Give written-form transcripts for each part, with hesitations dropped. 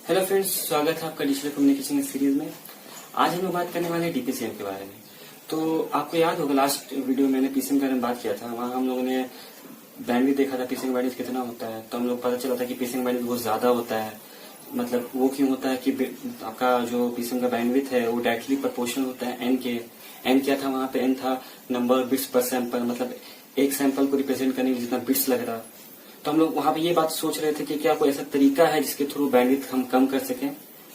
Hello friends, स्वागत है आपका डिजिटल कम्युनिकेशन सीरीज में। आज हम लोग बात करने वाले हैं डीपीसीएम के बारे में। तो आपको याद होगा लास्ट वीडियो में मैंने पीसीएम के बारे में बात किया था। वहाँ हम लोगों ने बैंडविड्थ देखा था, पीसीएम बैंडविड्थ कितना होता है। तो हम लोग पता चला था कि पीसीएम बैंडविड्थ बहुत ज्यादा होता है। मतलब वो क्यों होता है कि आपका जो पीसीएम का बैंडविड्थ है वो डायरेक्टली प्रोपोर्शनल होता है एन के। एन क्या था वहाँ पे? एन था नंबर बिट्स पर सैंपल, मतलब एक सैंपल को रिप्रेजेंट करने में जितना बिट्स लग रहा। तो हम लोग वहां पे ये बात सोच रहे थे कि क्या कोई ऐसा तरीका है जिसके थ्रू बैंडविड्थ हम कम कर सकें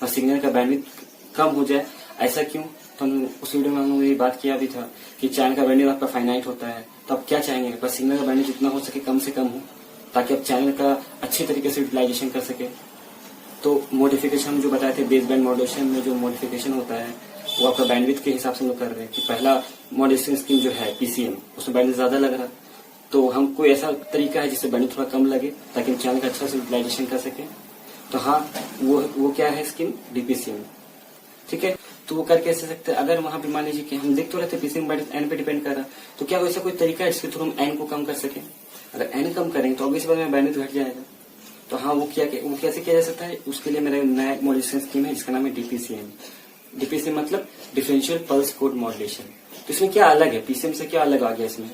और सिग्नल का बैंडविड्थ कम हो जाए। ऐसा क्यों? तो हम उस वीडियो में हम लोग ये बात किया भी था कि चैनल का बैंडविड्थ आपका फाइनाइट होता है। तो आप क्या चाहेंगे? पर सिग्नल का बैंडविड्थ जितना हो सके कम से कम हो, ताकि आप चैनल का अच्छे तरीके से यूटिलाइजेशन कर सके। तो मॉडिफिकेशन हम जो बताए थे, बेस बैंड मॉड्यूलेशन में जो मॉडिफिकेशन होता है वो आपका बैंडविड्थ के हिसाब से हम लोग कर रहे हैं कि पहला मॉड्यूलेशन स्कीम जो है पीसीएम, उसमें बैंडविड्थ ज्यादा लग रहा। तो हमको ऐसा तरीका है जिससे बैंडविड्थ थोड़ा कम लगे ताकि हम चैनल का अच्छा से यूटिलाइजेशन कर सके। तो हाँ, वो क्या है स्कीम? डीपीसीएम। ठीक है, तो वो करके ऐसे सकते हैं। अगर वहां पे मान लीजिए कि हम देख तो रहते पीसीएम बैंडविड्थ एन पे डिपेंड कर रहा, तो क्या ऐसा कोई तरीका है जिसके थ्रू हम एन को कम कर सके? अगर एन कम करेंगे तो ऑब्वियस बात में बैंडविड्थ घट जाएगा। तो हाँ, वो कैसे किया जा सकता है? उसके लिए मेरा नया मॉड्यूलेशन स्कीम है जिसका नाम है डीपीसीएम। डीपीसीएम मतलब डिफरेंशियल पल्स कोड मॉड्यूलेशन। तो इसमें क्या अलग है? पीसीएम से क्या अलग आ गया इसमें?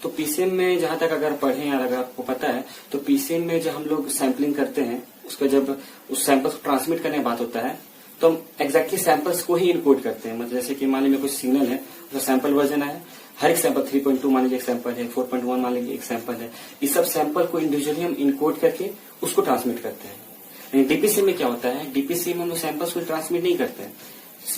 तो पीसीएम में जहां तक अगर पढ़े या अगर आपको पता है तो पीसीएम में जब हम लोग सैंपलिंग करते हैं, उसका जब उस सैंपल्स को ट्रांसमिट करने की बात होता है तो हम एक्जैक्टली सैंपल्स को ही इनकोड करते हैं। मतलब जैसे कि मान लीजिए कुछ सिग्नल है, उसका सैंपल वर्जन है, हर एक सैंपल 3.2 मान लीजिए एक सैंपल है, 4.1 मान लीजिए एक सैंपल है। इस सब सैंपल को इंडिविजुअली हम इनकोड करके उसको ट्रांसमिट करते हैं। डीपीसीएम में क्या होता है? डीपीसीएम में हम सैंपल्स को ट्रांसमिट नहीं करते हैं,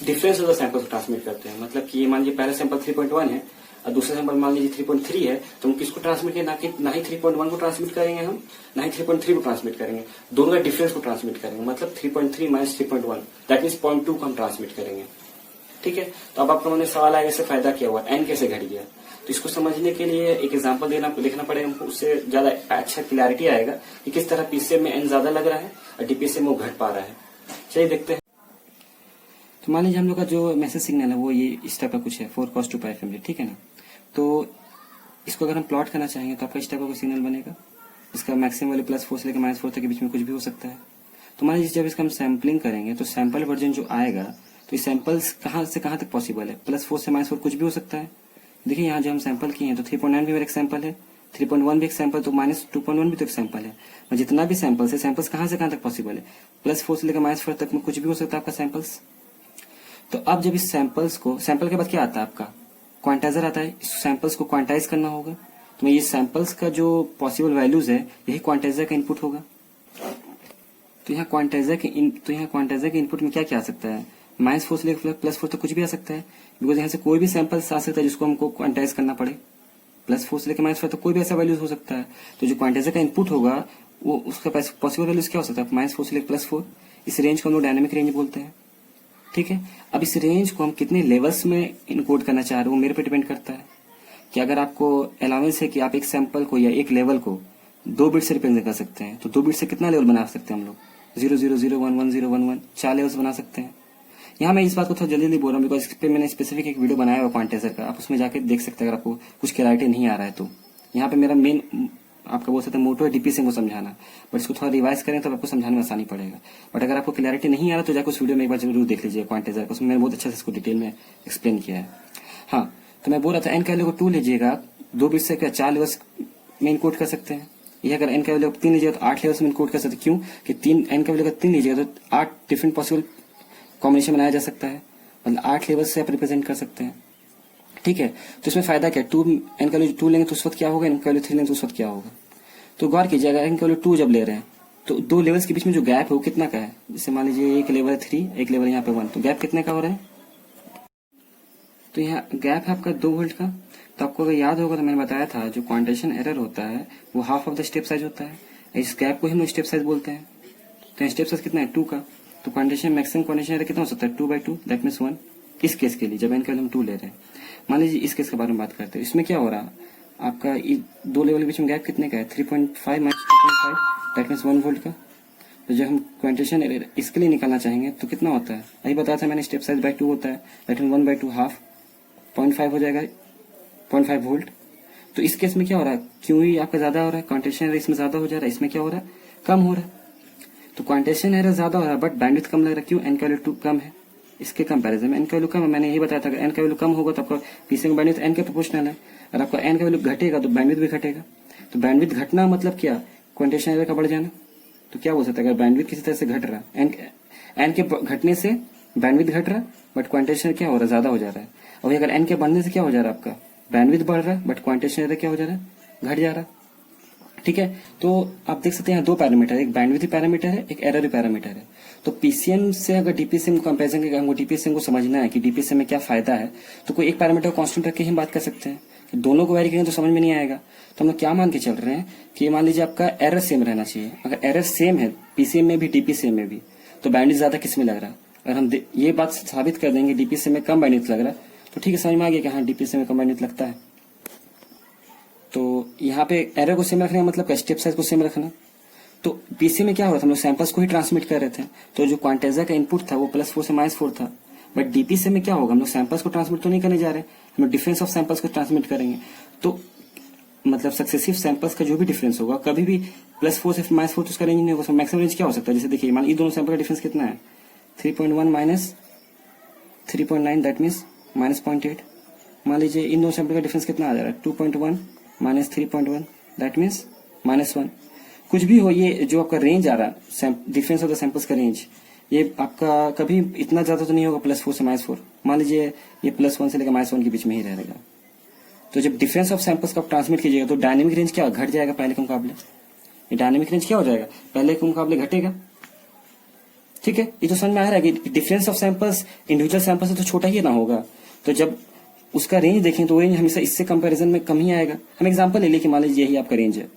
डिफरेंस ऑफ द सैंपल्स को ट्रांसमिट करते हैं। मतलब कि मान लीजिए पहला सैंपल 3.1 है और दूसरा सैंपल मान लीजिए 3.3 है, तो हम किसको ट्रांसमिट करेंगे? ना ही 3.1 को ट्रांसमिट करेंगे हम, ना ही 3.3 को ट्रांसमिट करेंगे, दोनों का डिफरेंस को ट्रांसमिट करेंगे। मतलब 3.3 माइनस 3.1 दैट मीन्स 0.2 को हम ट्रांसमिट करेंगे। ठीक है, तो अब आपका मन में सवाल आएगा इससे फायदा क्या हुआ, एन कैसे घट गया? तो इसको समझने के लिए एक एग्जांपल देखना पड़ेगा हमको, उससे ज्यादा अच्छा क्लैरिटी आएगा कि किस तरह पीसीएम में एन ज्यादा लग रहा है और डीपीसीएम में वो घट पा रहा है। चलिए देखते हैं। तो मान लीजिए हम लोग का जो मैसेज सिग्नल है वो ये इस टाइप का कुछ है, 4 cos 2 pi फैमिली। ठीक है ना? तो इसको अगर हम प्लॉट करना चाहेंगे तो आपका इस टाइप का कोई सिग्नल बनेगा। इसका मैक्सिमम वैल्यू +4 से लेकर -4 तक के बीच में कुछ भी हो सकता है। तो मान लीजिए जब इसका हम सैम्पलिंग करेंगे तो सैंपल वर्जन जो आएगा, तो ये सैंपल्स कहाँ से कहाँ तक पॉसिबल है? +4 से -4 कुछ भी हो सकता है। देखिए यहाँ जो हम सैंपल किए हैं तो 3.9 भी मेरा एक सैंपल है, 3.1 भी एक सैंपल, तो -2.1 भी तो एक सैंपल है। और जितना भी सैंपल्स है, सैंपल्स कहाँ से कहाँ तक पॉसिबल है? +4 से लेकर -4 तक में कुछ भी हो सकता है आपका सैंपल्स। तो अब जब इस सैंपल्स को, सैंपल के बाद क्या आता है आपका? क्वांटाइजर आता है। इस सैंपल्स को क्वांटाइज करना होगा, तो ये सैंपल्स का जो पॉसिबल वैल्यूज है यही क्वांटाइजर का इनपुट होगा। तो यहाँ क्वांटाइजर के इनपुट में क्या क्या आ सकता है? -4 से लेकर +4 तक कुछ भी आ सकता है, बिकॉज यहाँ से कोई भी सैंपल्स आ सकता है जिसको हमको क्वांटाइज करना पड़े। +4 से लेकर -4 तक कोई भी ऐसा वैल्यूज हो सकता है। तो जो क्वांटाइजर का इनपुट होगा वो उसका पॉसिबल वैल्यूज क्या हो सकता है? -4 से लेकर +4। इस रेंज को हम लोग डायनेमिक रेंज बोलते हैं। ठीक है, अब इस रेंज को हम कितने लेवल्स में इनकोड करना चाह रहे हो वो मेरे पे डिपेंड करता है कि अगर आपको अलाउंस है कि आप एक सैंपल को या एक लेवल को 2 बिट से रिप्रेजेंट कर सकते हैं, तो 2 बिट से कितना लेवल बना सकते हैं हम लोग? 0 0 0 1 1 0 1 1 4 लेवल्स बना सकते हैं। यहाँ मैं इस बात को थोड़ा जल्दी बोल रहा हूँ बिकॉज इस पे मैंने स्पेसिफिक एक वीडियो बनाया हुआ क्वांटाइजर का, आप उसमें जाके देख सकते हैं अगर आपको कुछ क्लैरिटी नहीं आ रहा है तो। यहाँ पे मेरा मेन आपका बोल सकते हैं मोटो है डीपीसीएम को समझाना, बट इसको थोड़ा रिवाइज करें तो आपको समझाने में आसानी पड़ेगा। बट अगर आपको क्लैरिटी नहीं आ रहा तो जाकर उस वीडियो में एक बार जरूर देख लीजिए क्वांटाइजर का, उसमें मैंने बहुत अच्छे से इसको डिटेल में एक्सप्लेन किया है। हाँ, तो मैं बोल रहा था एन का वैल्यू को 2 लीजिएगा, 2 बिट से क्या 4 लेवल्स में इनकोड कर सकते हैं। ये अगर एन का वैल्यू 3 लीजिएगा तो 8 लेवल्स में इनकोड कर सकते हैं। क्यों कि 3 एन का वैल्यू 3 लीजिएगा तो 8 डिफरेंट पॉसिबल कॉम्बिनेशन बनाया जा सकता है, मतलब 8 लेवल्स से आप रिप्रेजेंट कर सकते हैं। ठीक है, तो इसमें फायदा क्या? 2 एन का वैल्यू 2 लेंगे तो उस वक्त क्या होगा, एन का वैल्यू 3 लेंगे तो उस वक्त क्या होगा? तो गौर कीजिए, अगर एन का वैल्यू 2 जब ले रहे हैं तो 2 लेवल्स के बीच में जो गैप है वो कितना का है? जैसे मान लीजिए एक लेवल है 3, एक लेवल यहाँ पे 1, तो गैप कितने का हो रहा है? तो यहाँ गैप है आपका 2 वोल्ट का। तो आपको अगर याद होगा तो मैंने बताया था जो क्वांटाइजेशन एरर होता है वो half of the step size होता है। इस गैप को ही हम लोग स्टेप साइज बोलते हैं। तो स्टेप साइज कितना है? 2 का। तो क्वांटाइजेशन मैक्सिमम क्वांटाइजेशन एरर कितना हो सकता है? 2/2 दैट मीन्स 1। इस केस के लिए जब एन का हम 2 ले रहे हैं, मान लीजिए इस केस के बारे में बात करते हैं, इसमें क्या हो रहा आपका 2 लेवल के बीच में गैप कितने का है? 3.5 माइनस 2.5 दैट मीन्स 1 वोल्ट का। तो जब हम क्वांटाइजेशन एरर इसके लिए निकालना चाहेंगे तो कितना होता है? यही बताया था मैंने, स्टेप साइज 2 होता है, दैट मीन 1/2 हाफ 0.5 हो जाएगा, 0.5 वोल्ट। तो इस केस में क्या हो रहा है? क्यों ही आपका ज्यादा हो रहा है, क्वांटाइजेशन एरर इसमें ज्यादा हो जा रहा है, इसमें क्या हो रहा है? कम हो रहा है। तो क्वांटेशन एरर ज्यादा हो रहा है बट बैंडविड्थ कम लग रहा है। क्यों? एन का वैल्यू कम है, इसके कंपैरिजन में एन का वैल्यू कम है। मैंने यही बताया था, एन का वैल्यू कम होगा तो आपका पीसीएम बैंडविड्थ एन के प्रोपोर्शनल है, और आपका एन का वैल्यू घटेगा तो बैंडविड्थ भी घटेगा। तो बैंडविड्थ घटना मतलब क्या? क्वांटेशन एरर का बढ़ जाना। तो क्या हो सकता है, अगर बैंडविड्थ किसी तरह से घट रहा है, एन के घटने से बैंडविड्थ घट रहा है बट क्वांटेशन क्या हो रहा है, ज्यादा हो जा रहा है। और अगर एन के बढ़ने से क्या हो जा रहा है, आपका बैंडविड्थ बढ़ रहा है बट क्वांटेशन एरर क्या हो जा रहा है, घट जा रहा है। ठीक है, तो आप देख सकते हैं दो पैरामीटर, एक बैंडविड्थ पैरामीटर है, एक एरर पैरामीटर है। तो पीसीएम से अगर डीपीसीएम को कंपेरिजन करके हमको डीपीसीएम को समझना है कि डीपीसीएम में क्या फायदा है, तो कोई एक पैरामीटर कांस्टेंट रख के ही बात कर सकते हैं। कि दोनों को वैरी करेंगे तो समझ में नहीं आएगा। तो हम लोग क्या मान के चल रहे हैं कि मान लीजिए आपका एरर सेम रहना चाहिए। अगर एरर सेम है पीसीएम में भी डीपीसीएम में भी, तो बैंडविड्थ ज्यादा किस में लग रहा है। अगर हम ये बात साबित कर देंगे डीपीसीएम में कम बैंडविड्थ लग रहा है, तो ठीक है, समझ में आ गया कि हाँ डीपीसीएम में कम बैंडविड्थ लगता है। तो यहाँ पे एरर को सेम रखने का मतलब स्टेप साइज को सेम रखना। तो पीसी में क्या हो रहा था, हम लोग सैंपल्स को ही ट्रांसमिट कर रहे थे, तो जो क्वांटेजा का इनपुट था वो +4 से -4 था। बट डीपीसी में क्या होगा, हम लोग सैंपल्स को ट्रांसमिट तो नहीं करने जा रहे, हम लोग डिफरेंस ऑफ सैंपल्स को ट्रांसमिट करेंगे। तो मतलब सक्सेसिव सैंपल्स का जो भी डिफरेंस होगा, कभी भी +4 से -4 तो उसका रेंज नहीं होगा। मैक्सिमम रेंज क्या हो सकता है, जैसे देखिए मान ये दोनों सैंपल का डिफरेंस कितना है, 3.1 माइनस 3.9 दैट मीन्स -0.8। मान लीजिए इन दोनों सैंपल का डिफरेंस कितना आ जा रहा है, 2.1 माइनस 3.1 दैट मीन्स -1। कुछ भी हो, ये जो आपका रेंज आ रहा है डिफरेंस ऑफ द सैंपल्स का रेंज, ये आपका कभी इतना ज्यादा तो नहीं होगा +4 से -4। मान लीजिए ये +1 से लेकर -1 के बीच में ही रहेगा। तो जब डिफरेंस ऑफ सैंपल्स का ट्रांसमिट कीजिएगा तो डायनेमिक रेंज क्या घट जाएगा पहले के मुकाबले। ये डायनेमिक रेंज क्या हो जाएगा, पहले के मुकाबले घटेगा। ठीक है, ये तो समझ में आ रहा है कि difference of samples individual sample से तो छोटा ही ना होगा। तो जब उसका रेंज देखें तो रेंज हमेशा इससे कंपैरिजन में कम ही आएगा। हम एग्जांपल ले लें कि मान लीजिए यही आपका रेंज है।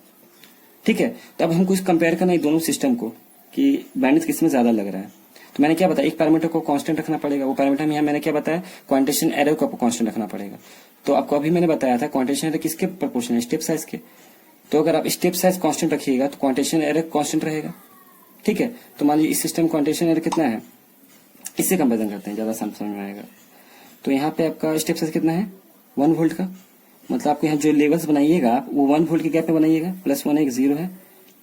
ठीक है, तो अब हमको इस कंपेयर करना है दोनों सिस्टम को कि बैंडविड्थ किसमें ज्यादा लग रहा है। तो मैंने क्या बताया, एक पैरामीटर को कांस्टेंट रखना पड़ेगा। वो पैरामीटर में मैंने क्या बताया, क्वांटेशन एरर को आपको कांस्टेंट रखना पड़ेगा। तो आपको अभी मैंने बताया था क्वांटेशन एरर किसके प्रोपोर्शनल है, स्टेप साइज के। तो अगर आप स्टेप साइज कांस्टेंट रखिएगा तो क्वांटेशन एरर कांस्टेंट रहेगा। ठीक है, तो मान लीजिए इस सिस्टम क्वांटेशन एरर कितना है, इससे कंपेरिजन करते हैं, ज्यादा समझ में आएगा। तो यहाँ पे आपका स्टेप साइज कितना है, 1 वोल्ट का। मतलब आपको यहाँ जो लेवल्स बनाइएगा आप वो 1 वोल्ट के गैप में बनाइएगा, +1 है, 0 है,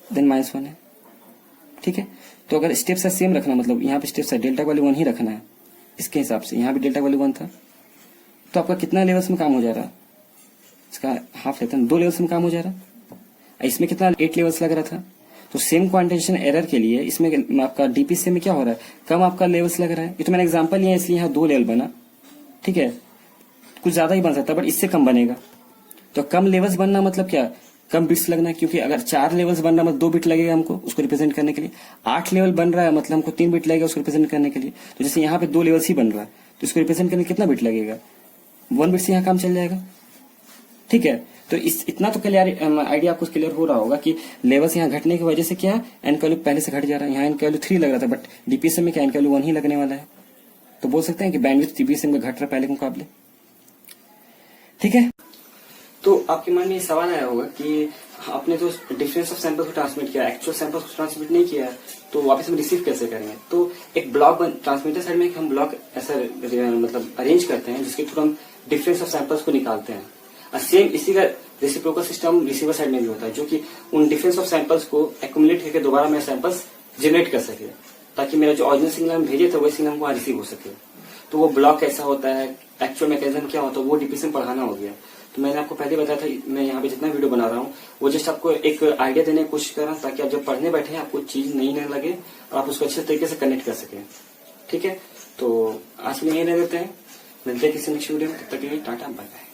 देन -1 है। ठीक है, तो अगर स्टेप साइज सेम रखना, मतलब यहाँ पे स्टेप साइज डेल्टा वैल्यू 1 ही रखना है इसके हिसाब से, यहाँ भी डेल्टा वैल्यू 1 था, तो आपका कितना लेवल्स में काम हो जा रहा है, इसका हाफ लेते हैं, 2 लेवल्स में काम हो जा रहा है। इसमें कितना 8 लेवल्स लग रहा था। तो सेम क्वांटेशन एरर के लिए इसमें आपका डीपीसी में क्या हो रहा है, कम आपका लेवल्स लग रहा है। ये तो मैंने एग्जाम्पल लिया इसलिए यहाँ 2 लेवल बना। ठीक है, कुछ ज्यादा ही बन सकता है बट इससे कम बनेगा। तो कम लेवल्स बनना मतलब क्या, कम बिट्स लगना। क्योंकि अगर 4 लेवल्स बन रहा है मतलब 2 बिट लगेगा हमको उसको रिप्रेजेंट करने के लिए। 8 लेवल बन रहा है मतलब हमको 3 बिट लगेगा उसको रिप्रेजेंट करने के लिए। तो जैसे यहाँ पे 2 लेवल्स ही बन रहा है तो इसको रिप्रेजेंट करने कितना बिट लगेगा, 1 बिट से यहाँ काम चल जाएगा। ठीक है, तो इतना तो क्लियर आइडिया आपको क्लियर हो रहा होगा कि लेवल्स यहाँ घटने की वजह से क्या एन का वैल्यू पहले से घट जा रहा है। यहाँ एन का वैल्यू 3 लग रहा था बट डीपीएसएम में क्या एन का वैल्यू 1 ही लगने वाला है। तो बोल सकते हैं कि बैंडविड्थ डीपीएसएम में घट रहा है पहले के मुकाबले। ठीक है, तो आपके मन में ये सवाल आया होगा कि आपने तो डिफरेंस ऑफ सैंपल को ट्रांसमिट किया, एक्चुअल सैंपल को ट्रांसमिट नहीं किया, तो वापस हम रिसीव कैसे करेंगे। तो एक ब्लॉक ट्रांसमीटर साइड में हम ब्लॉक ऐसा मतलब अरेंज करते हैं जिसके थ्रू हम डिफरेंस ऑफ सैंपल्स को निकालते हैं। और सेम इसी का रेसिप्रोकल सिस्टम रिसीवर साइड में भी होता है, जो कि उन डिफरेंस ऑफ सैंपल्स को एक्यूमुलेट करके दोबारा मेरे सैंपल्स जनरेट कर सके, ताकि मेरा जो ओरिजिनल सिग्नल हम भेजे थे वही सिग्नल हमको रिसीव हो सके। तो वो ब्लॉक कैसा होता है, एक्चुअल मैकेनिज्म क्या होता है, वो डीपीएसएम पढ़ाना हो गया। तो मैंने आपको पहले बताया था, मैं यहाँ पे जितना वीडियो बना रहा हूँ वो जस्ट आपको एक आइडिया देने की कोशिश कर रहा हूँ, ताकि आप जब पढ़ने बैठे आपको चीज नई न लगे और आप उसको अच्छे तरीके से कनेक्ट कर सकें। ठीक है, तो आज में यही रह देते हैं, मिलते हैं किसी नेक्स्ट वीडियो में, तब तक के लिए टाटा बाय बाय।